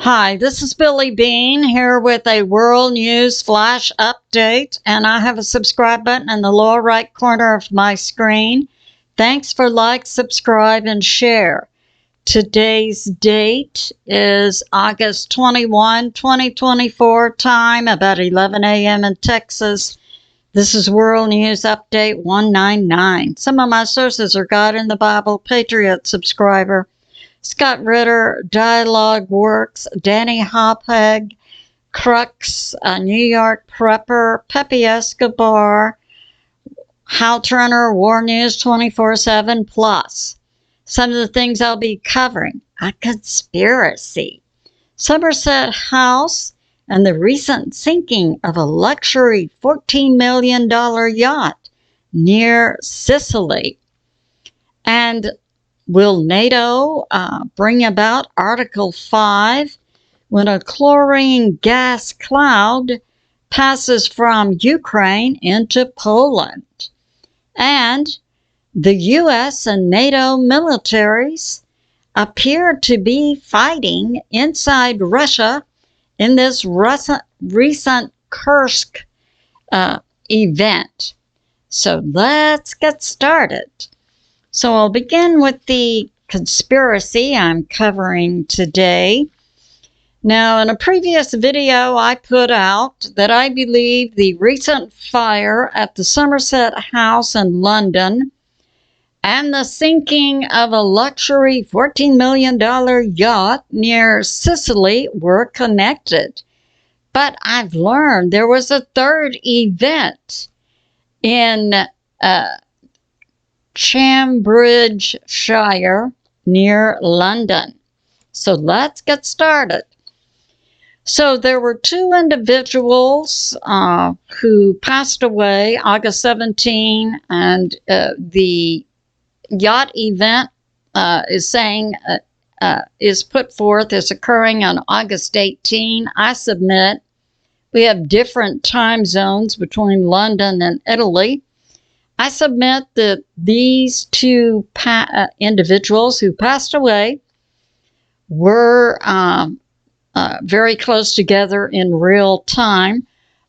Hi, this is Billie Beene here with a world news flash update, and I have a subscribe button in the lower right corner of my screen. Thanks for like, subscribe, and share. Today's date is August 21, 2024, time about 11 a.m. in Texas. This is World News Update 199. Some of my sources are God in the Bible, Patriot Subscriber, Scott Ritter, Dialogue Works, Danny Hophead, CRUX, New York Prepper, PEPE ESCOBAR, Hal Turner, War News 24/7 Plus. Some of the things I'll be covering: a conspiracy, Somerset House, and the recent sinking of a luxury $14 million yacht near Sicily. And will NATO bring about Article 5 when a chlorine gas cloud passes from Ukraine into Poland? And the U.S. and NATO militaries appear to be fighting inside Russia in this recent Kursk event. So let's get started. So I'll begin with the conspiracy I'm covering today. Now, in a previous video, I put out that I believe the recent fire at the Somerset House in London and the sinking of a luxury $14 million yacht near Sicily were connected. But I've learned there was a third event in Cambridgeshire near London. So let's get started. So there were two individuals who passed away August 17, and the yacht event is put forth as occurring on August 18. I submit we have different time zones between London and Italy. I submit that these two individuals who passed away were very close together in real time,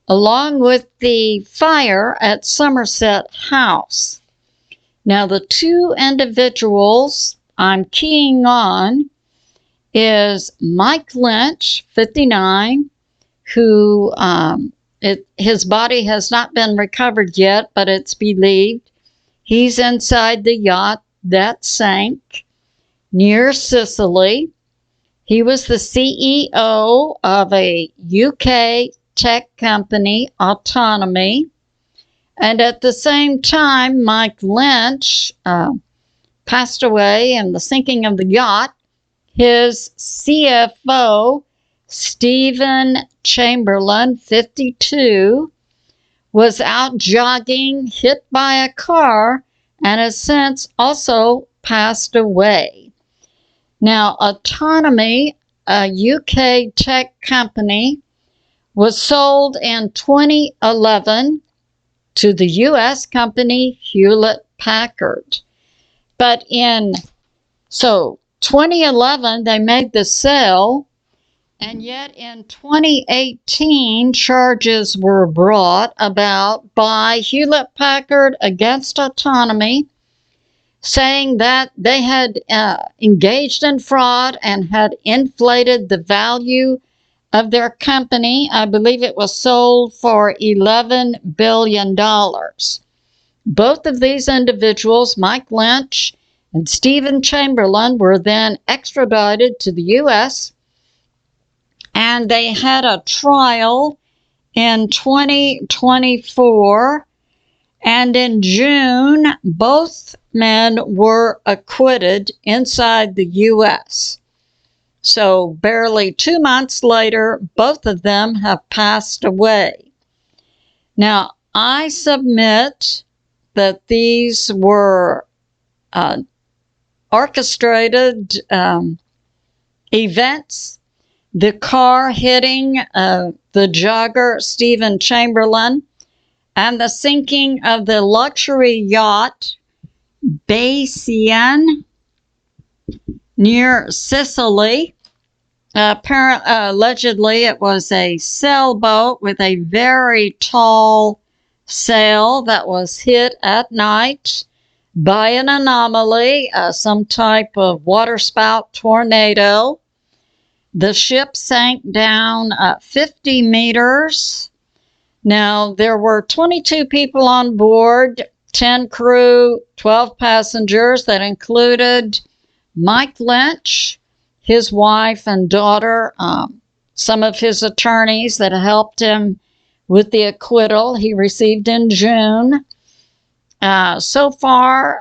along with the fire at Somerset House. Now, the two individuals I'm keying on is Mike Lynch, 59, who his body has not been recovered yet, but it's believed he's inside the yacht that sank near Sicily. He was the CEO of a UK tech company, Autonomy. And at the same time, Mike Lynch passed away in the sinking of the yacht. His CFO, Stephen Chamberlain, 52, was out jogging, hit by a car, and has since also passed away. Now, Autonomy, a UK tech company, was sold in 2011 to the U.S. company Hewlett-Packard. But in 2011, they made the sale, and yet in 2018, charges were brought about by Hewlett-Packard against Autonomy, saying that they had engaged in fraud and had inflated the value of their company. I believe it was sold for $11 billion. Both of these individuals, Mike Lynch and Stephen Chamberlain, were then extradited to the U.S., and they had a trial in 2024, and in June, both men were acquitted inside the U.S. So barely 2 months later, both of them have passed away. Now, I submit that these were orchestrated events. The car hitting the jogger, Stephen Chamberlain, and the sinking of the luxury yacht, BPEARTHWATCH, near Sicily, Allegedly, it was a sailboat with a very tall sail that was hit at night by an anomaly, some type of waterspout tornado. The ship sank down 50 meters. Now, there were 22 people on board, 10 crew, 12 passengers. That included Mike Lynch, his wife and daughter, some of his attorneys that helped him with the acquittal he received in June. So far,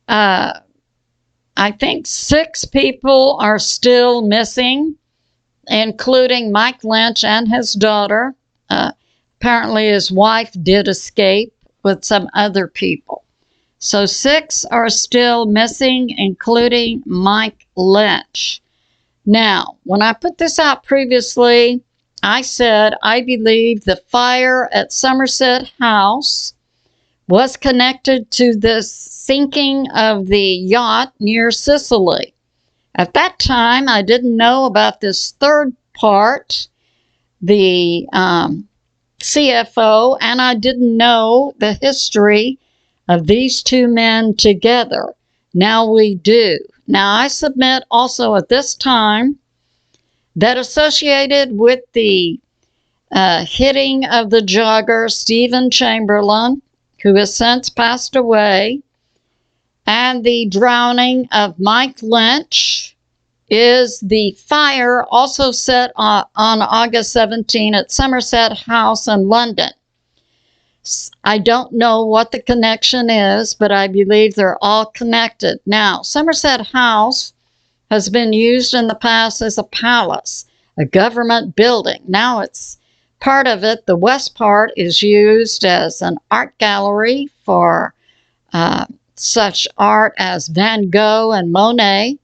I think 6 people are still missing, including Mike Lynch and his daughter. Apparently his wife did escape with some other people. So 6 are still missing, including Mike Lynch. Now, when I put this out previously, I said I believe the fire at Somerset House was connected to this sinking of the yacht near Sicily. At that time, I didn't know about this third part, the CFO, and I didn't know the history of these 2 men together. Now we do. Now I submit also at this time that associated with the hitting of the jogger Stephen Chamberlain, who has since passed away, and the drowning of Mike Lynch is the fire also set on August 17 at Somerset House in London. I don't know what the connection is, but I believe they're all connected. Now, Somerset House has been used in the past as a palace, a government building. Now it's part of it, the west part, is used as an art gallery for such art as Van Gogh and Monet.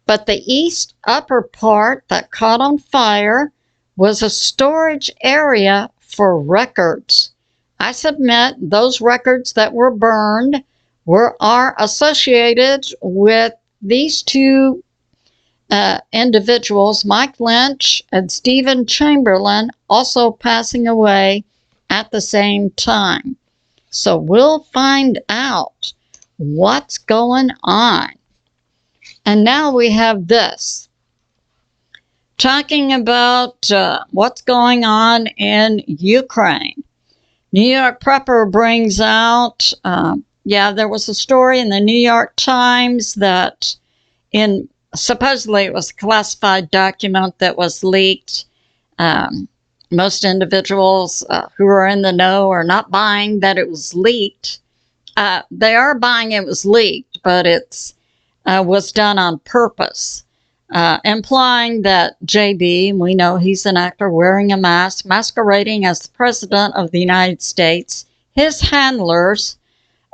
But the east upper part that caught on fire was a storage area for records. I submit those records that were burned are associated with these 2 individuals, Mike Lynch and Stephen Chamberlain, also passing away at the same time. So we'll find out what's going on. And now we have this, talking about what's going on in Ukraine. New York Prepper brings out, there was a story in the New York Times that supposedly it was a classified document that was leaked. Most individuals who are in the know are not buying that it was leaked. They are buying it was leaked, but it was done on purpose, implying that JB, we know he's an actor wearing a mask, masquerading as the President of the United States. His handlers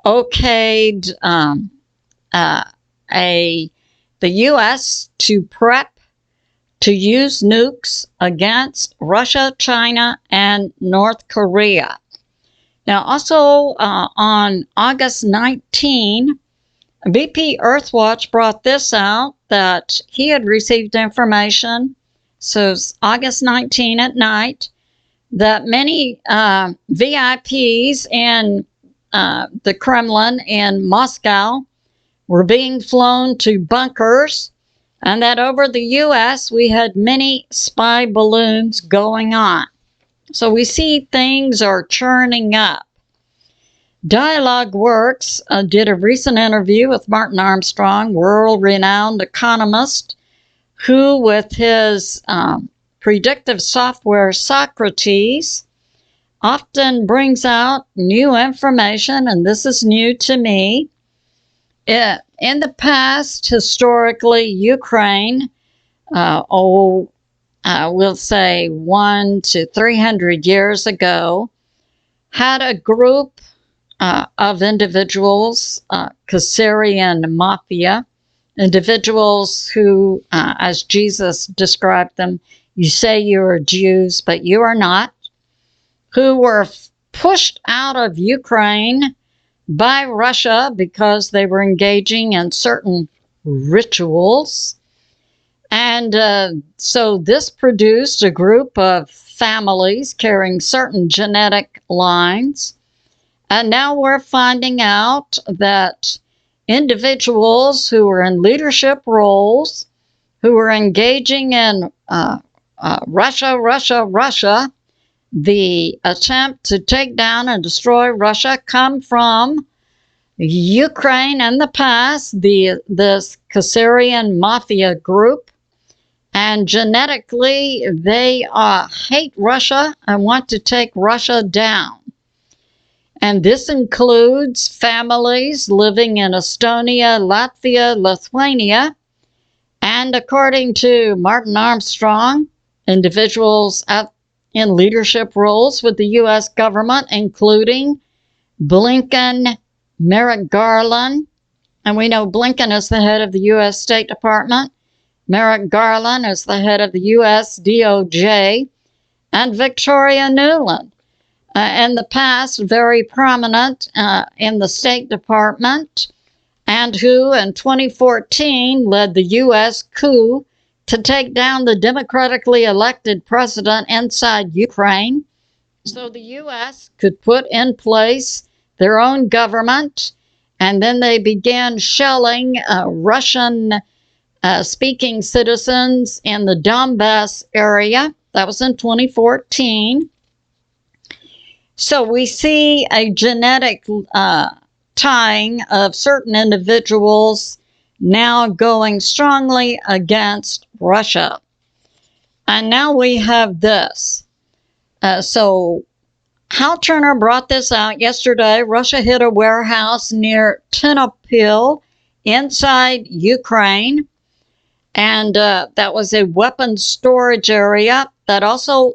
okayed the U.S. to prep to use nukes against Russia, China, and North Korea. Now, also on August 19, BPEARTHWATCH brought this out, that he had received information, so it's August 19 at night, that many VIPs in the Kremlin in Moscow were being flown to bunkers, and that over the U.S. we had many spy balloons going on. So we see things are churning up. Dialogue Works did a recent interview with Martin Armstrong, world-renowned economist, who with his predictive software Socrates often brings out new information, and this is new to me. In the past, historically, Ukraine, we'll say 100 to 300 years ago, had a group of individuals, Khazarian mafia, individuals who, as Jesus described them, you say you are Jews, but you are not, who were pushed out of Ukraine by Russia because they were engaging in certain rituals. And so this produced a group of families carrying certain genetic lines. And now we're finding out that individuals who are in leadership roles, who are engaging in Russia, the attempt to take down and destroy Russia, come from Ukraine in the past, this Khazarian mafia group. And genetically, they hate Russia and want to take Russia down. And this includes families living in Estonia, Latvia, Lithuania, and according to Martin Armstrong, individuals in leadership roles with the U.S. government, including Blinken, Merrick Garland, and we know Blinken is the head of the U.S. State Department. Merrick Garland is the head of the U.S. DOJ, and Victoria Nuland. In the past, very prominent in the State Department, and who in 2014 led the U.S. coup to take down the democratically elected president inside Ukraine, so the U.S. could put in place their own government, and then they began shelling Russian speaking citizens in the Donbass area. That was in 2014. So we see a genetic tying of certain individuals now going strongly against Russia. And now we have this. So Hal Turner brought this out yesterday. Russia hit a warehouse near Ternopil inside Ukraine. And that was a weapons storage area that also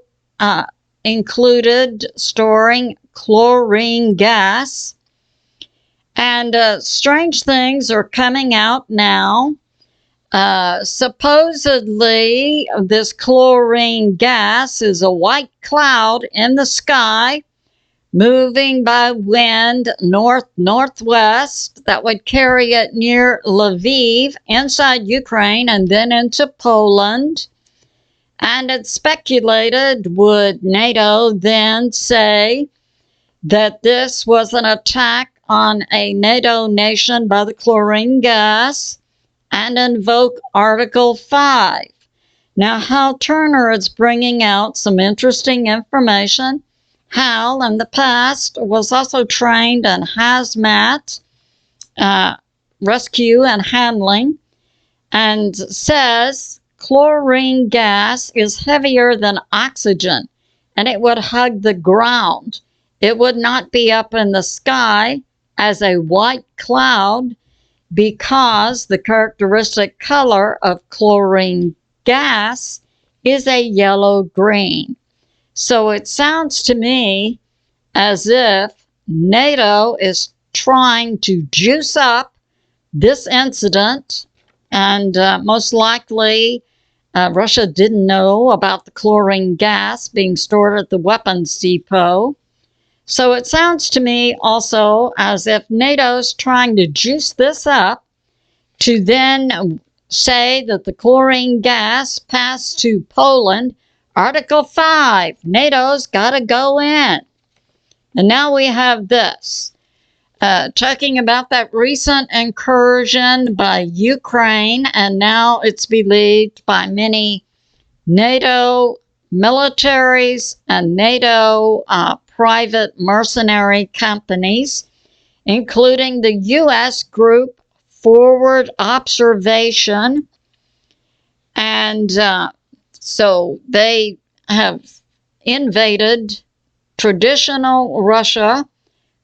included storing chlorine gas. And strange things are coming out now. Supposedly, this chlorine gas is a white cloud in the sky moving by wind north-northwest that would carry it near Lviv inside Ukraine and then into Poland. And it's speculated, would NATO then say that this was an attack on a NATO nation by the chlorine gas and invoke Article 5? Now, Hal Turner is bringing out some interesting information. Hal, in the past, was also trained in hazmat, rescue and handling, and says chlorine gas is heavier than oxygen, and it would hug the ground. It would not be up in the sky as a white cloud because the characteristic color of chlorine gas is a yellow-green. So it sounds to me as if NATO is trying to juice up this incident, and most likely Russia didn't know about the chlorine gas being stored at the weapons depot. So it sounds to me also as if NATO's trying to juice this up to then say that the chlorine gas passed to Poland. Article 5, NATO's got to go in. And now we have this, talking about that recent incursion by Ukraine, and now it's believed by many NATO militaries and NATO private mercenary companies, including the U.S. group Forward Observation. And so they have invaded traditional Russia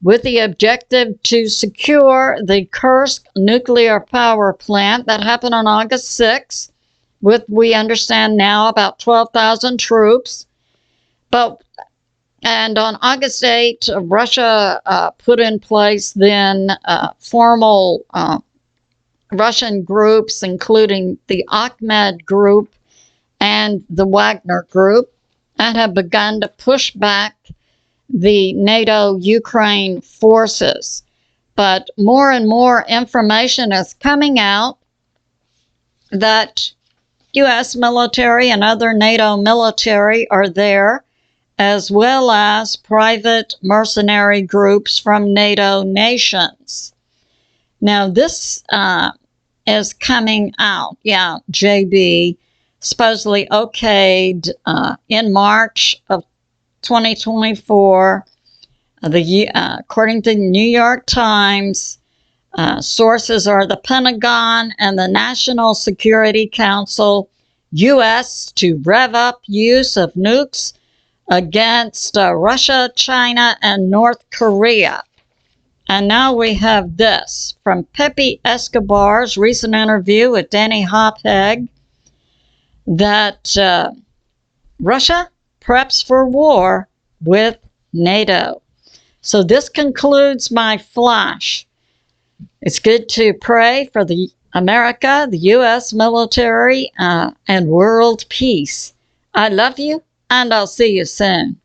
with the objective to secure the Kursk nuclear power plant. That happened on August 6th with, we understand now, about 12,000 troops. And on August 8th, Russia put in place then formal Russian groups, including the Ahmed group and the Wagner group, and have begun to push back the NATO-Ukraine forces. But more and more information is coming out that U.S. military and other NATO military are there, as well as private mercenary groups from NATO nations. Now, this is coming out. Yeah, JB supposedly okayed in March of 2024. According to the New York Times, sources are the Pentagon and the National Security Council, U.S. to rev up use of nukes against Russia, China, and North Korea. And now we have this from Pepe Escobar's recent interview with Danny Hophead that Russia preps for war with NATO. So this concludes my flash. It's good to pray for the America, the U.S. military, and world peace. I love you, and I'll see you soon.